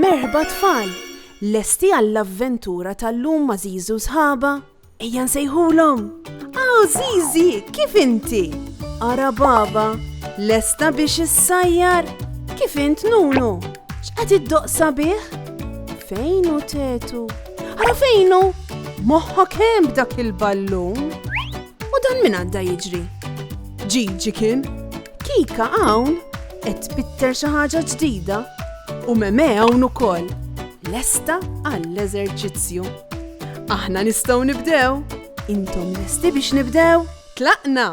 Merħba tfal, lesti għall-avventura tal-lum ma' Zizu sħaba? Ejja nsejħulhom. Zizi, kif inti? Ara baba, lesta biex issajjar? Kif int Nunu? X'qed iddoqsa bih? Fejnu tetu? Ara fejnu? Moħħok hemm b'dak il-ballun? U dan min għadda jiġri? Ġiġi kien? Kika hawn qed tbitter xi ħaġa ġdida? U Meme hawn ukoll, lesta għall-eżerċizzju. Aħna nistgħu nibdew? Intom lesti biex nibdew? Tlaqna!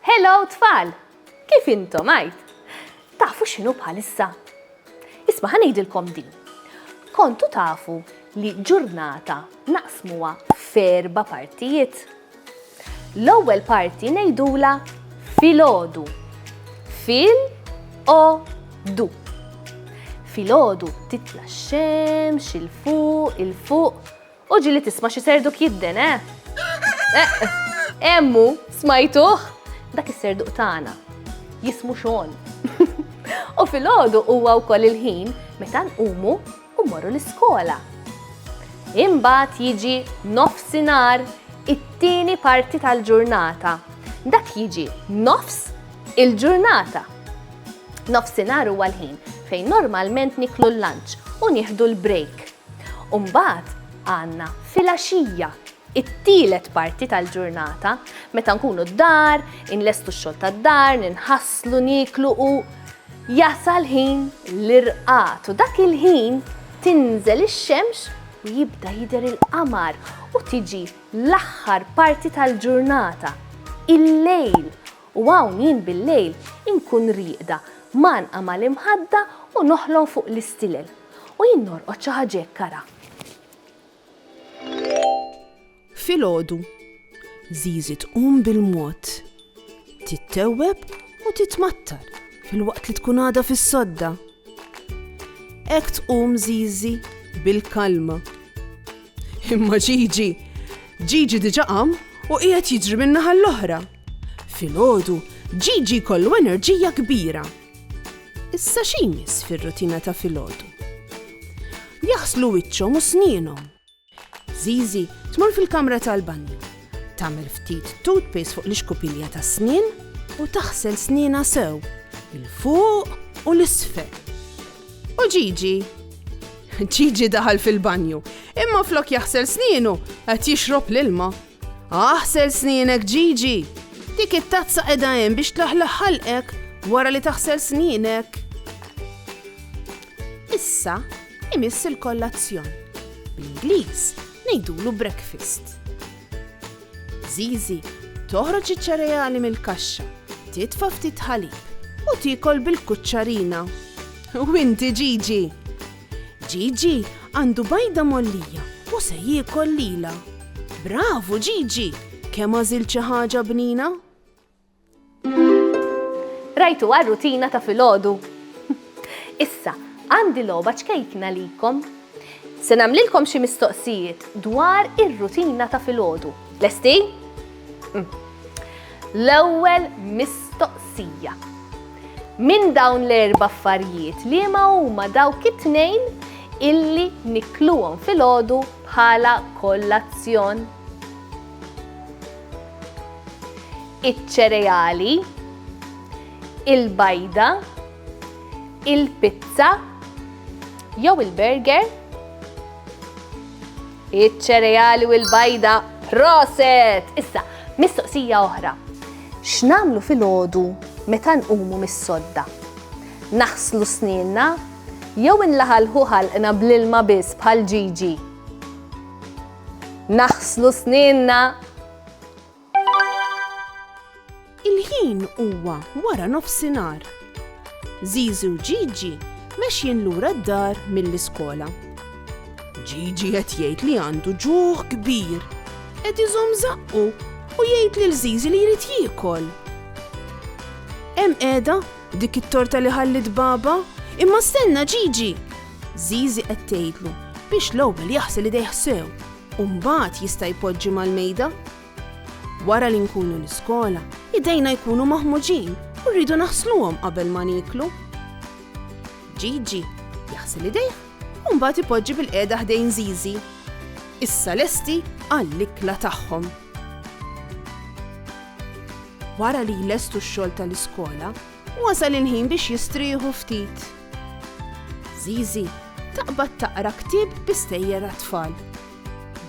Hello tfal! Kif intom għajt? Tafu x'inhu bħalissa? Isma' ħanejdilkom din. Kontu tafu li ġurnata naqsmuha f'erba' partijiet. L-ewwel parti ngħidula filgħodu. Fil-għodu. Filgħodu titla' x-xemx il-fuq u ġili tisma' xi serduq jidden, Emmu, smajtuh? Dak is-serduq tagħna jismu Xon. U filgħodu huwa wkoll il-ħin meta nqumu u mmorru l-iskola. Imbagħad jiġi nofsinhar, it-tieni parti tal-ġurnata. Dak jiġi nofs il-ġurnata. Nofsinhar huwa l-ħin fejn normalment niklu l-lunch u nieħdu l-break. U mbagħad għandna filgħaxija, it-tielet parti tal-ġurnata, meta nkunu d-dar, inlestu x-xogħol tad-dar, ninħasslu niklu u jasal ħin l-irqat. U dak il-ħin tinżel ix-xemx u jibda jidher il-qamar u tiġi l-aħħar parti tal-ġurnata, il-lejl. U hawn jien bil-lejl inkun rieqda manqa mal-imħadda u noħlom fuq l-istilel. U jien norqod xi ħaġa kara. Filgħodu, Zizi tqum bil-mod, tittewweb u titmattar fil-waqt li tkun għadha fis-sodda. Hekk tqum Zizi bil-kalma. Imma Ġiġi diġà qam u qiegħed jiġri min-naħa l-oħra. Filgħodu Ġiġi jkollu enerġija kbira. Issa x'imiss fir-rutina ta' filgħodu? Jaħslu wiċċhom u snienhom. Zizi tmur fil-kamra tal-banju, tagħmel ftit toothpaste fuq l-ixkupilja tas-snien u taħsel snienha sew, il-fuq u l-isfel. U Ġiġi daħal fil-banju, imma flok jaħsel snienu qed jixrob l-ilma. Aħsel snienek Ġiġi, dik it-tazza qiegħda hemm biex tlaħlaħ ħalqek wara li taħsel snienek. Issa imiss il-kollazzjon. Bl-Ingliż ngħidulu breakfast. Zizi toħroġ iċ-ċereali mill-kaxxa, titfa' ftit ħalib u tiekol bil-kuċċarina. U inti Ġiġi għandu bajda mollija u se jiekol lila. Bravu Ġiġi, kemm għażil xi ħaġa bnina? Rajtu għar-rutina ta' filgħodu. Issa, għandi logħba ċkejkna likom. Se nagħmlilkom xi mistoqsijiet dwar ir-rutina ta' filgħodu. Lesti? L-ewwel mistoqsija. Min dawn l-erba' affarijiet liema huma dawk it-tnejn illi nikluhom filgħodu bħala kollazzjon? Iċ-ċereali, il-bajda, il-pizza, jew il-burger? Iċ-ċereali u l-bajda, proset! Issa, mistoqsija oħra. X'namlu filgħodu meta nqumu mis-sodda? Naħslu snienna jew inlaħalħu ħalqna bl-ilma biss bħal Ġiġi? Naħslu snienna. Il-ħin huwa wara nofsinhar. Zizi u Ġiġi mexjin lura d-dar mill-iskola. Ġiġi qed jgħid li għandu ġuħ kbir, qed iżomm żaqqu u jgħid lil Zizi li jrid jiekol. Hemm qiegħda dik it-torta li ħallit baba, imma stenna Ġiġi. Zizi qed tgħidlu biex l-ewwel jaħsel idejh sew u mbagħad jista' jpoġġi mal-mejda. Wara li nkunu l-iskola, idejna jkunu maħmuġin u rridu naħsluhom qabel ma nieklu. Gigi jaħsel idejh u mbagħad ipoġġi bil-qiegħda ħdejn Zizi. Issa lesti għall-ikla tagħhom. Wara li jlestu x-xogħol tal-iskola, wasal il-ħin biex jistrieħu ftit. Zizi taqbad taqra ktieb bistejjer għat-tfal.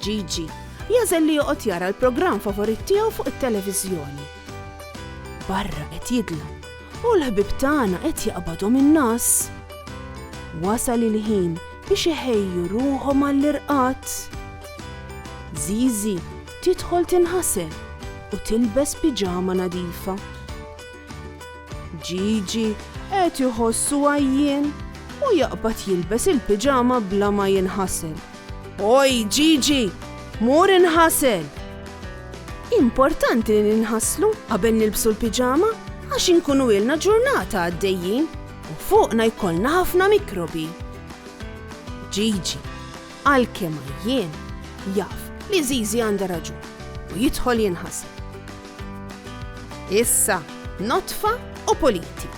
Gigi jażel li joqgħod jara l-programm favorit tiegħu fuq it-televiżjoni. Barra qed jidla u l-ħbib tagħna qed jaqbadhom in-nas. Wasal il-ħin biex iħejju ruħhom għall-irqad. Zizi tidħol tinħasel u tilbes piġama nadifa. Gigi qed iħossu għajjien u jaqbad jilbes il-piġama bla ma jinħasel. Oj, Gigi, mur inħasel! Importanti li ninħaslu qabel nilbsu l-piġama għax inkunu ilna ġurnata għaddejjin u fuqna jkollna ħafna mikrobi. Gigi għalkemm għajjien jaf li Zizi għandha raġun u jidħol jinħasel. Issa Notfa u Politi.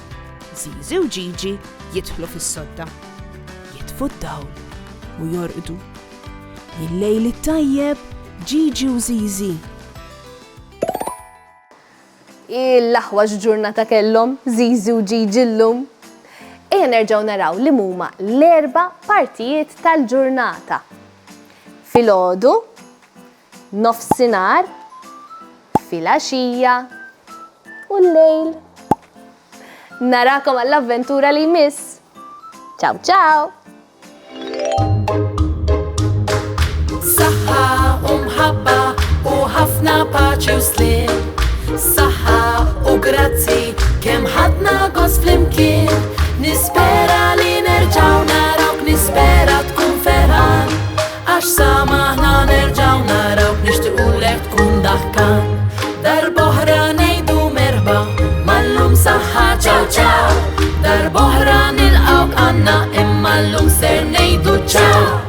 Zizi u Gigi jidħlu fis-sodda. Jitfu d-dawl u jorqdu. Il-lejl it-tajjeb Gigi u Zizi. Il-laħwa ġurnata kellhom Zizi u Gigi llum. Ejja nerġgħu naraw li huma l-4 partijiet tal-ġurnata. Filgħodu, nofsinhar, filgħaxija u l-lejl. Narakom għall-avventura li jmiss. Ciao ciao! Saħħa u mħabba u ħafna paċi u slim. Saħħa u grazzi kemm ħadna gost flimkien. Nispera li nerġaw narawk, nispera tkun ferħan. Għax samaħna nerġaw narawk, nixtiequlek tkun daħkan. Darboħra ngħidu merba, mallum saħħa ciao ciao. Darboħra nilqawk għandna imma llum ser ngħidu ciao.